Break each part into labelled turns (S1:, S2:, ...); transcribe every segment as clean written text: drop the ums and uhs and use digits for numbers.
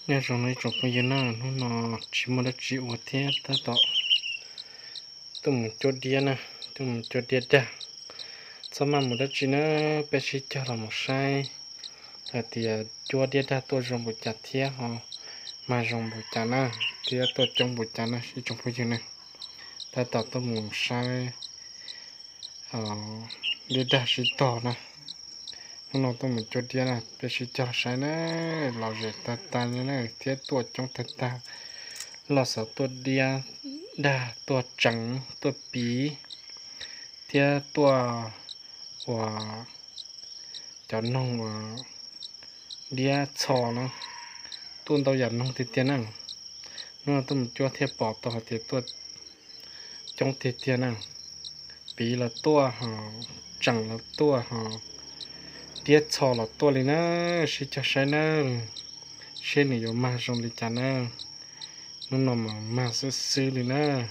S1: nên trong này chụp bây giờ nó chỉ một đất chịu một thế ta tọ tụm chốt đĩa nè tụm chốt đĩa đà sau mà một đất chỉ nó bé chỉ cho là một sai thì chốt đĩa đà tôi dùng một chặt thế họ mà dùng một chặt nè thì tôi trong một chặt nè chỉ trong bây giờ nè ta tọ tôi một sai đĩa đà chỉ tọ nè nó tôi một chốt đĩa nè bé chỉ cho sai nè là gì ta như này thế tôi trong ta là sợ tôi đĩa đà tôi trắng tôi bí thế tôi và cho nông và đĩa chò nó tuôn tao giặt nông thì tiền năng nó tôi cho thế bỏ tao thì tôi trong thì tiền năng bí là tôi họ chẳng là tôi họ đĩa chò là tôi lên á sẽ cho sai nó sẽ nhiều mà trong đi chả nó nằm mà sư lên á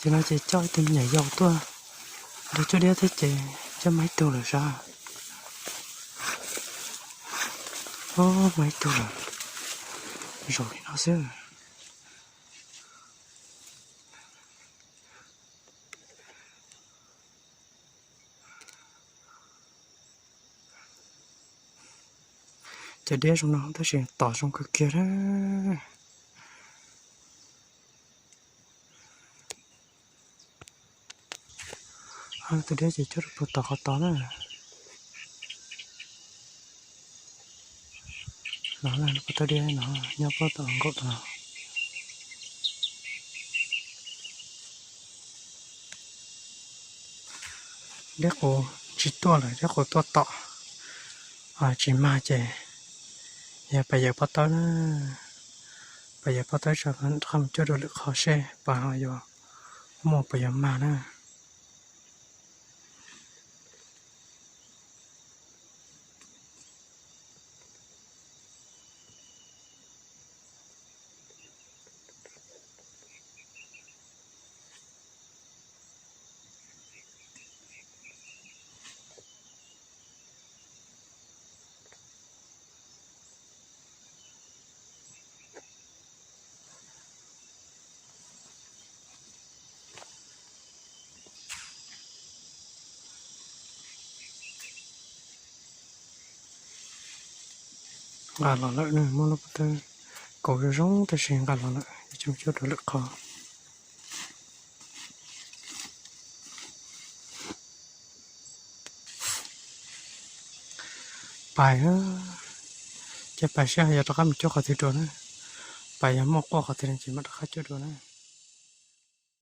S1: cho nó chỉ cho từng nhảy dầu tua để cho đĩa thấy chị cho mấy tua là sao mấy tua rồi nó sẽ cho đĩa trong nó nó sẽ tỏ trong cái kia đó từ đĩa chỉ cho được tỏ tỏ nữa nó là nó có đĩa nó nhau có tỏ gốc nào đĩa cổ chỉ to lại đĩa cổ to tỏ chỉ mà chè giờ bây giờ bắt đầu nữa bây giờ bắt đầu cho nó không cho được khó xe và họ giờ một bây giờ mà nữa gà lò lợn nữa mua lúc tới cổ cái rống tới xem gà lò lợn trong chỗ đó lực khó bài á chỉ bài xe giờ tao cầm chỗ khó thì đồ nữa bài giờ mua qua khó thì chỉ mất khó chỗ đồ nữa